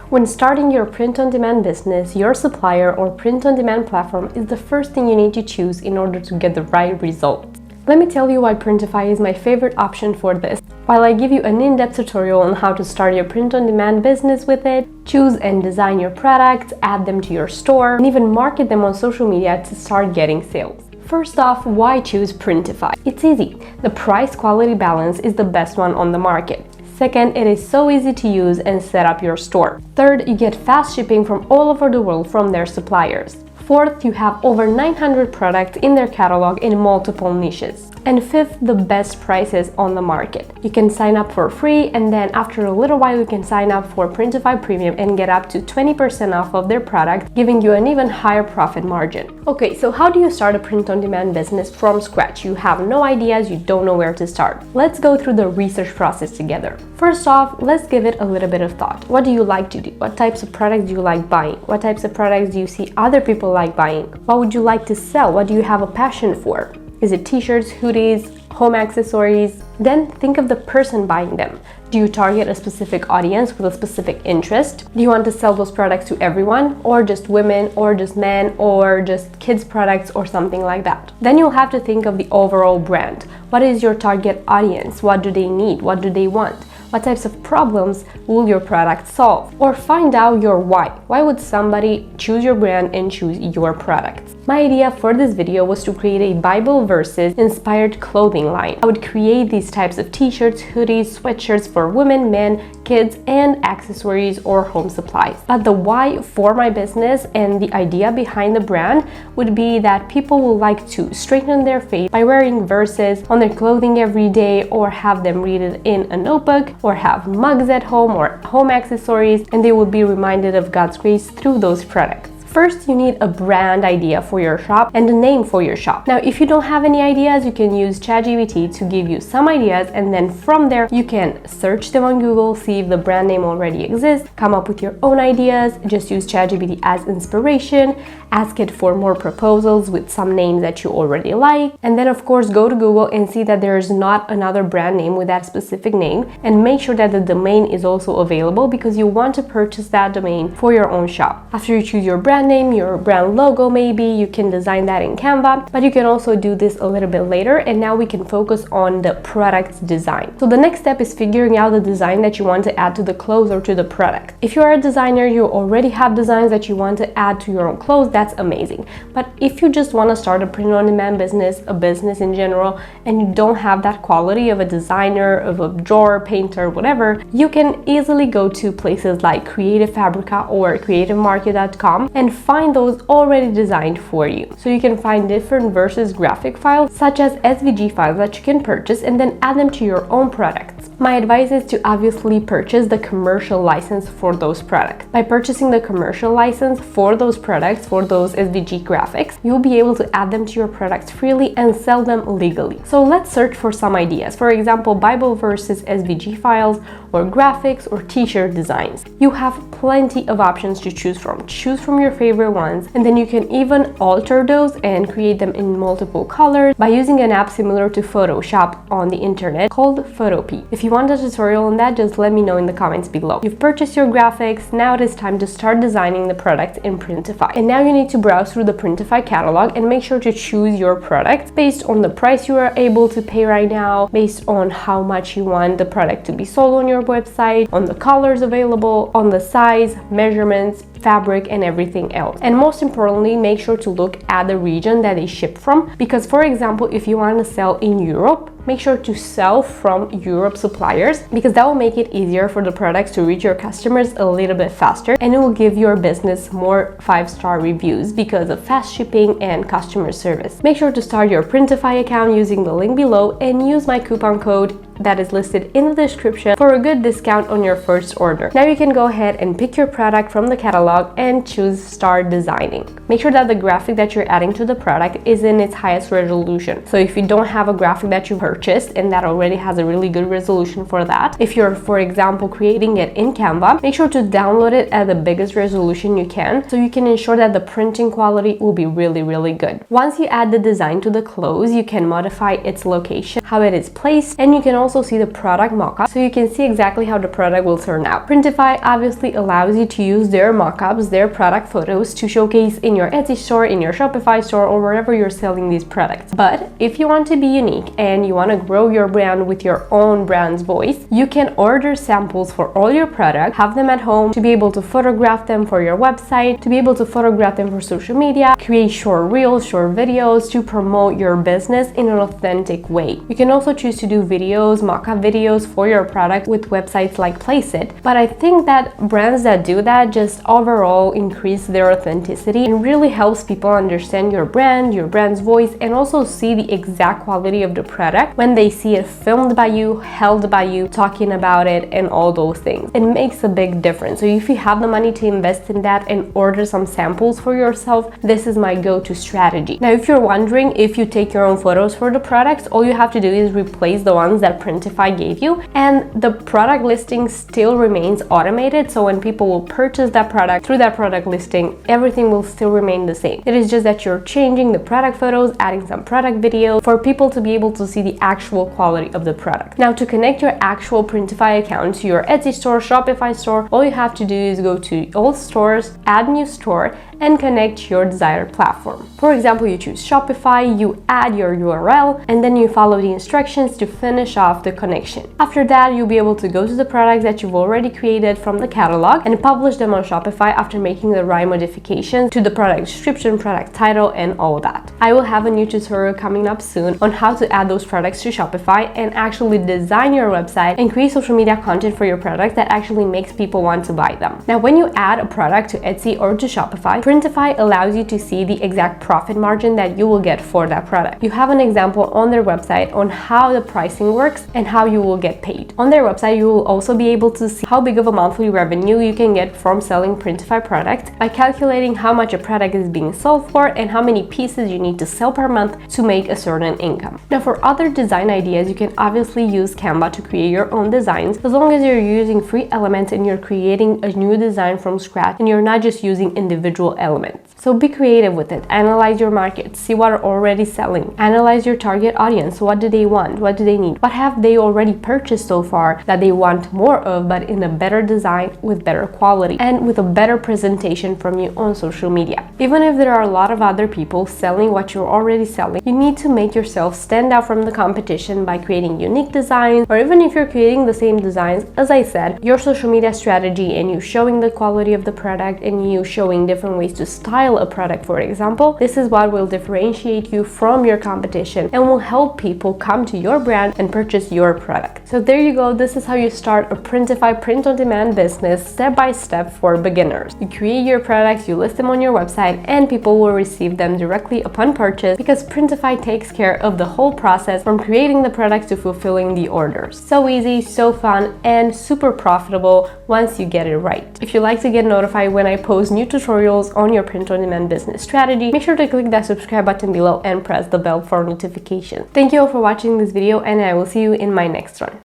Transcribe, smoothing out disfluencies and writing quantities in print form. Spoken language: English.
When starting your print-on-demand business, your supplier or print-on-demand platform is the first thing you need to choose in order to get the right results. Let me tell you why Printify is my favorite option for this. While I give you an in-depth tutorial on how to start your print-on-demand business with it, choose and design your products, add them to your store, and even market them on social media to start getting sales. First off, why choose Printify? It's easy. The price-quality balance is the best one on the market. Second, it is so easy to use and set up your store. Third, you get fast shipping from all over the world from their suppliers. Fourth, you have over 900 products in their catalog in multiple niches. And fifth, the best prices on the market. You can sign up for free, and then after a little while you can sign up for Printify Premium and get up to 20% off of their product, giving you an even higher profit margin. Okay, so how do you start a print-on-demand business from scratch? You have no ideas, you don't know where to start. Let's go through the research process together. First off, let's give it a little bit of thought. What do you like to do? What types of products do you like buying? What types of products do you see other people like buying? What would you like to sell? What do you have a passion for? Is it t-shirts, hoodies, home accessories? Then think of the person buying them. Do you target a specific audience with a specific interest? Do you want to sell those products to everyone, or just women, or just men, or just kids products, or something like that? Then you'll have to think of the overall brand. What is your target audience? What do they need? What do they want? What types of problems will your product solve? Or find out your why. Why would somebody choose your brand and choose your products? My idea for this video was to create a Bible verses inspired clothing line. I would create these types of t-shirts, hoodies, sweatshirts for women, men, kids, and accessories or home supplies. But the why for my business and the idea behind the brand would be that people will like to straighten their faith by wearing verses on their clothing every day, or have them read it in a notebook, or have mugs at home or home accessories, and they will be reminded of God's grace through those products. First, you need a brand idea for your shop and a name for your shop. Now, if you don't have any ideas, you can use ChatGPT to give you some ideas, and then from there you can search them on Google, see if the brand name already exists, come up with your own ideas, just use ChatGPT as inspiration, ask it for more proposals with some names that you already like, and then of course go to Google and see that there is not another brand name with that specific name, and make sure that the domain is also available because you want to purchase that domain for your own shop. After you choose your brand name, your brand logo, maybe you can design that in Canva, but you can also do this a little bit later, and now we can focus on the product design. So the next step is figuring out the design that you want to add to the clothes or to the product. If you are a designer, you already have designs that you want to add to your own clothes, that's amazing. But if you just want to start a print-on-demand business, a business in general, and you don't have that quality of a designer, of a drawer, painter, whatever, you can easily go to places like Creative Fabrica or creativemarket.com and find those already designed for you. So you can find different versus graphic files such as SVG files that you can purchase and then add them to your own products. My advice is to obviously purchase the commercial license for those products. By purchasing the commercial license for those products, for those SVG graphics, you'll be able to add them to your products freely and sell them legally. So let's search for some ideas. For example, Bible versus SVG files, or graphics, or t-shirt designs. You have plenty of options to choose from. Choose from your favorite ones, and then you can even alter those and create them in multiple colors by using an app similar to Photoshop on the internet called Photopea. If you want a tutorial on that, just let me know in the comments below. You've purchased your graphics, now it is time to start designing the product in Printify. And now you need to browse through the Printify catalog and make sure to choose your product based on the price you are able to pay right now, based on how much you want the product to be sold on your website, on the colors available, on the size, measurements, fabric, and everything else. And most importantly, make sure to look at the region that they ship from, because for example, if you want to sell in Europe, make sure to sell from Europe suppliers, because that will make it easier for the products to reach your customers a little bit faster, and it will give your business more 5-star reviews because of fast shipping and customer service. Make sure to start your Printify account using the link below and use my coupon code that is listed in the description for a good discount on your first order. Now you can go ahead and pick your product from the catalog and choose Start Designing. Make sure that the graphic that you're adding to the product is in its highest resolution. So if you don't have a graphic that you purchased, and that already has a really good resolution for that. If you're, for example, creating it in Canva, make sure to download it at the biggest resolution you can, so you can ensure that the printing quality will be really good. Once you add the design to the clothes, you can modify its location, how it is placed, and you can also see the product mockup, so you can see exactly how the product will turn out. Printify obviously allows you to use their mockups, their product photos, to showcase in your Etsy store, in your Shopify store, or wherever you're selling these products. But if you want to be unique and you want to grow your brand with your own brand's voice, you can order samples for all your products, have them at home to be able to photograph them for your website, to be able to photograph them for social media, create short reels, short videos to promote your business in an authentic way. You can also choose to do videos, mock-up videos for your product with websites like Placeit, but I think that brands that do that just overall increase their authenticity and really helps people understand your brand, your brand's voice, and also see the exact quality of the product when they see it filmed by you, held by you, talking about it, and all those things. It makes a big difference. So if you have the money to invest in that and order some samples for yourself, this is my go-to strategy. Now, if you're wondering if you take your own photos for the products, all you have to do is replace the ones that Printify gave you, and the product listing still remains automated. So when people will purchase that product through that product listing, everything will still remain the same. It is just that you're changing the product photos, adding some product videos for people to be able to see the actual quality of the product. Now, to connect your actual Printify account to your Etsy store, Shopify store, all you have to do is go to all stores, add new store, and connect your desired platform. For example, you choose Shopify, you add your URL, and then you follow the instructions to finish off the connection. After that, you'll be able to go to the products that you've already created from the catalog and publish them on Shopify after making the right modifications to the product description, product title, and all that. I will have a new tutorial coming up soon on how to add those products to Shopify and actually design your website and create social media content for your products that actually makes people want to buy them. Now, when you add a product to Etsy or to Shopify, Printify allows you to see the exact profit margin that you will get for that product. You have an example on their website on how the pricing works and how you will get paid. On their website, you will also be able to see how big of a monthly revenue you can get from selling Printify products by calculating how much a product is being sold for and how many pieces you need to sell per month to make a certain income. Now, for other design ideas, you can obviously use Canva to create your own designs, as long as you're using free elements and you're creating a new design from scratch and you're not just using individual elements. So be creative with it. Analyze your market, see what are already selling. Analyze your target audience. What do they want? What do they need? What have they already purchased so far that they want more of, but in a better design with better quality and with a better presentation from you on social media. Even if there are a lot of other people selling what you're already selling, you need to make yourself stand out from the competition by creating unique designs, or even if you're creating the same designs, as I said, your social media strategy and you showing the quality of the product and you showing different ways to style a product, for example, this is what will differentiate you from your competition and will help people come to your brand and purchase your product. So there you go. This is how you start a Printify print-on-demand business step by step for beginners. You create your products, you list them on your website, and people will receive them directly upon purchase because Printify takes care of the whole process from creating the products to fulfilling the orders. So easy, so fun, and super profitable once you get it right. If you like to get notified when I post new tutorials on your print-on-demand business strategy, make sure to click that subscribe button below and press the bell for notifications. Thank you all for watching this video, and I will see you in my next one.